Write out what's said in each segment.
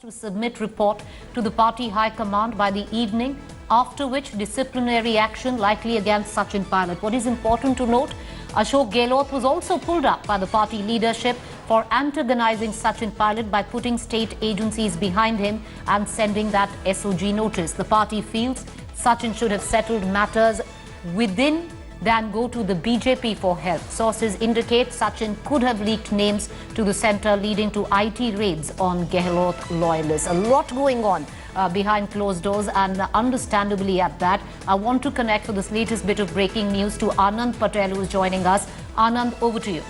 to submit report to the party high command by the evening, after which disciplinary action likely against Sachin Pilot. What is important to note, Ashok Gehlot was also pulled up by the party leadership for antagonizing Sachin Pilot by putting state agencies behind him and sending that SOG notice. The party feels Sachin should have settled matters within than go to the BJP for help. Sources indicate Sachin could have leaked names to the centre, leading to IT raids on Gehlot loyalists. A lot going on behind closed doors, and understandably at that. I want to connect for this latest bit of breaking news to Anand Patel, who is joining us. Anand, over to you.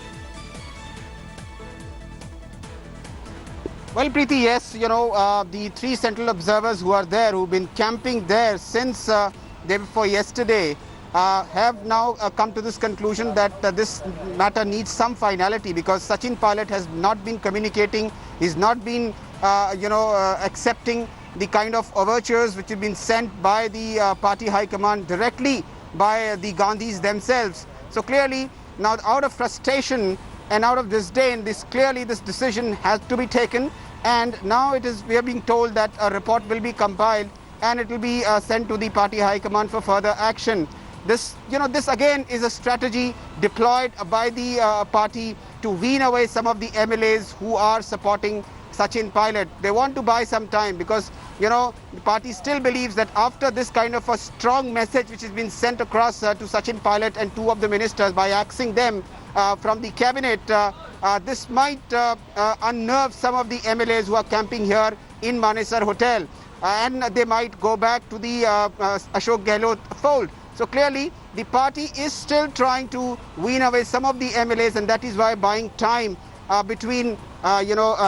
Well, Preeti, yes, the three central observers who are there, who've been camping there since day before yesterday, have now come to this conclusion that this matter needs some finality, because Sachin Pilot has not been communicating, he's not been, accepting the kind of overtures which have been sent by the party high command directly by the Gandhis themselves. So clearly, now out of frustration and out of disdain, this decision has to be taken, and now we are being told that a report will be compiled and it will be sent to the party high command for further action. This again is a strategy deployed by the party to wean away some of the MLAs who are supporting Sachin Pilot. They want to buy some time, because the party still believes that after this kind of a strong message which has been sent across to Sachin Pilot and two of the ministers by axing them from the cabinet, this might unnerve some of the MLAs who are camping here in Manesar Hotel, and they might go back to the Ashok Gehlot fold. So clearly, the party is still trying to wean away some of the MLAs, and that is why buying time between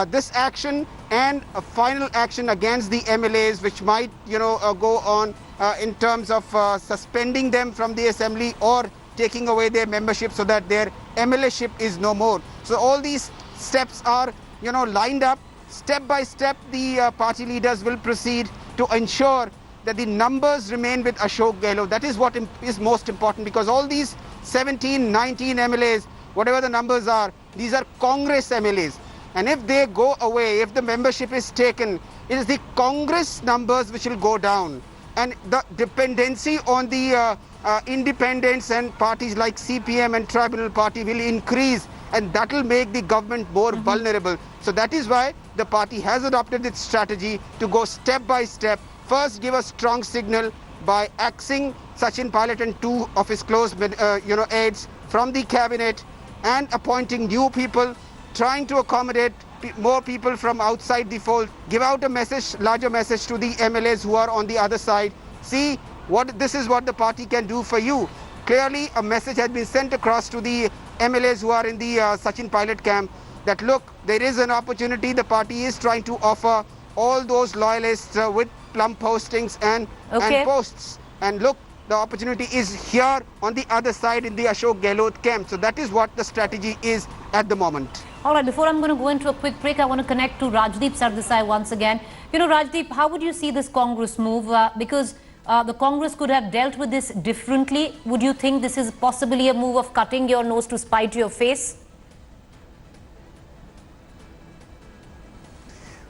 this action and a final action against the MLAs, which might go on in terms of suspending them from the assembly or taking away their membership so that their MLA-ship is no more. So all these steps are lined up. Step by step, the party leaders will proceed to ensure that the numbers remain with Ashok Gehlot. That is what is most important, because all these 17, 19 MLAs, whatever the numbers are, these are Congress MLAs. And if they go away, if the membership is taken, it is the Congress numbers which will go down. And the dependency on the independents and parties like CPM and Tribunal Party will increase, and that will make the government more vulnerable. So that is why the party has adopted its strategy to go step by step. First, give a strong signal by axing Sachin Pilot and two of his close aides from the cabinet, and appointing new people, trying to accommodate more people from outside the fold, give out a message, larger message to the MLAs who are on the other side. See, this is what the party can do for you. Clearly, a message has been sent across to the MLAs who are in the Sachin Pilot camp that, look, there is an opportunity. The party is trying to offer all those loyalists with plum postings and posts. And look, the opportunity is here on the other side in the Ashok Gehlot camp. So that is what the strategy is at the moment. All right, before I'm going to go into a quick break, I want to connect to Rajdeep Sardesai once again. Rajdeep, how would you see this Congress move? Because the Congress could have dealt with this differently. Would you think this is possibly a move of cutting your nose to spite your face?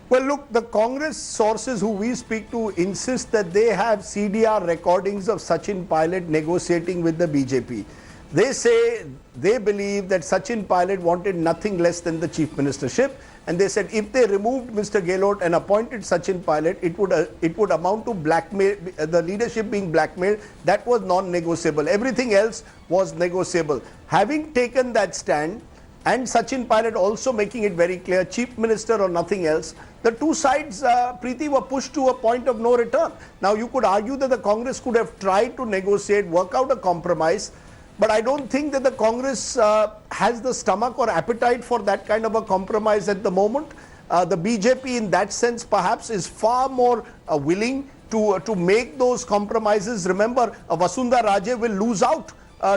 Well, look, the Congress sources who we speak to insist that they have CDR recordings of Sachin Pilot negotiating with the BJP. They say they believe that Sachin Pilot wanted nothing less than the chief ministership, and they said if they removed Mr. Gehlot and appointed Sachin Pilot, it would amount to blackmail, the leadership being blackmailed. That was non-negotiable. Everything else was negotiable. Having taken that stand, and Sachin Pilot also making it very clear, chief minister or nothing else, the two sides, Preeti, were pushed to a point of no return. Now, you could argue that the Congress could have tried to negotiate, work out a compromise, but I don't think that the Congress has the stomach or appetite for that kind of a compromise at the moment. The BJP in that sense perhaps is far more willing to make those compromises. Remember, Vasundhara Raje will lose out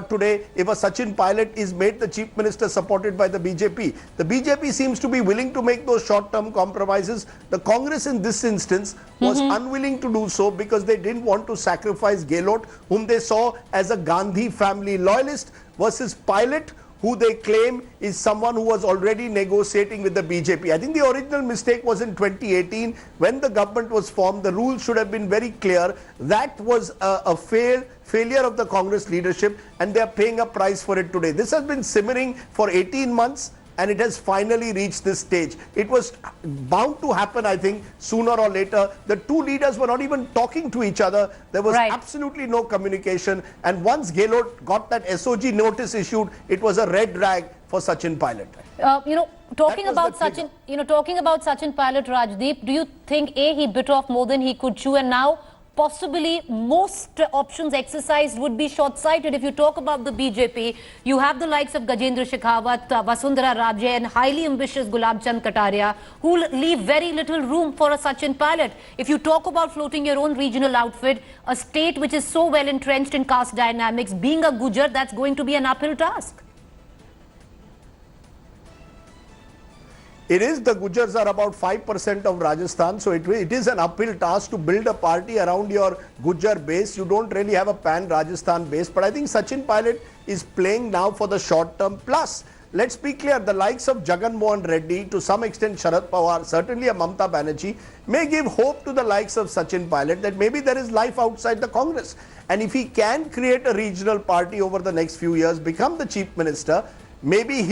today if a Sachin Pilot is made the chief minister supported by the BJP. The BJP seems to be willing to make those short-term compromises. The Congress in this instance was unwilling to do so because they didn't want to sacrifice Gehlot, whom they saw as a Gandhi family loyalist, versus Pilot, who they claim is someone who was already negotiating with the BJP. I think the original mistake was in 2018 when the government was formed. The rules should have been very clear. That was a failure of the Congress leadership, and they are paying a price for it today. This has been simmering for 18 months. And it has finally reached this stage. It was bound to happen, I think, sooner or later. The two leaders were not even talking to each other. There was absolutely no communication. And once Gehlot got that SOG notice issued, it was a red rag for Sachin Pilot. Talking about Sachin Pilot, Rajdeep, do you think he bit off more than he could chew, and now possibly most options exercised would be short-sighted? If you talk about the BJP, you have the likes of Gajendra Shekhawat, Vasundhara Raje, and highly ambitious Gulab Chand Kataria, who leave very little room for a Sachin Pilot. If you talk about floating your own regional outfit, a state which is so well entrenched in caste dynamics, being a Gujar, that's going to be an uphill task. It is. The Gujars are about 5% of Rajasthan, so it is an uphill task to build a party around your Gujar base. You don't really have a pan-Rajasthan base, but I think Sachin Pilot is playing now for the short term. Plus, let's be clear, the likes of Jagan Mohan Reddy, to some extent Sharad Pawar, certainly a Mamta Banerjee, may give hope to the likes of Sachin Pilot that maybe there is life outside the Congress. And if he can create a regional party over the next few years, become the chief minister, maybe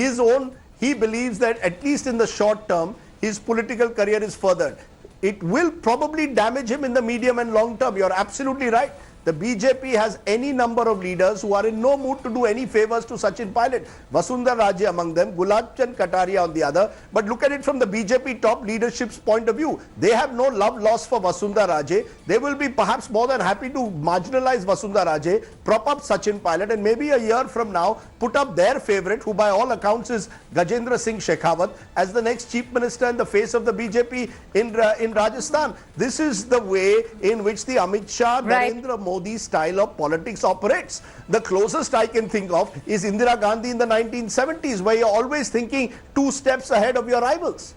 he believes that at least in the short term, his political career is furthered. It will probably damage him in the medium and long term. You're absolutely right. The BJP has any number of leaders who are in no mood to do any favors to Sachin Pilot. Vasundhara Raje among them, Gulab Chand Kataria on the other. But look at it from the BJP top leadership's point of view. They have no love lost for Vasundhara Raje. They will be perhaps more than happy to marginalize Vasundhara Raje, prop up Sachin Pilot, and maybe a year from now put up their favorite, who by all accounts is Gajendra Singh Shekhawat, as the next chief minister and the face of the BJP in Rajasthan. This is the way in which the Amit Shah, Narendra Modi style of politics operates. The closest I can think of is Indira Gandhi in the 1970s, where you're always thinking 2 steps ahead of your rivals.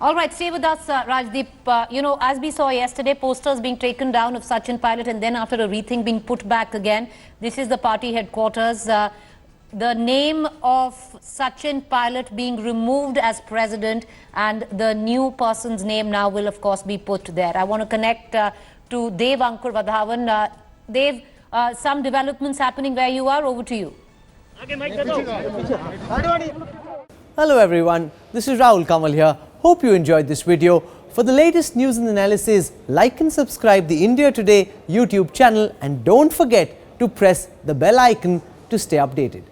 All right, stay with us, Rajdeep. As we saw yesterday, posters being taken down of Sachin Pilot, and then after a rethink being put back again. This is the party headquarters. The name of Sachin Pilot being removed as president, and the new person's name now will of course be put there. I want to connect to Dev Ankur Vadhavan. Dev, some developments happening where you are. Over to you. Hello everyone, this is Rahul Kamal here. Hope you enjoyed this video. For the latest news and analysis, like and subscribe the India Today YouTube channel, and don't forget to press the bell icon to stay updated.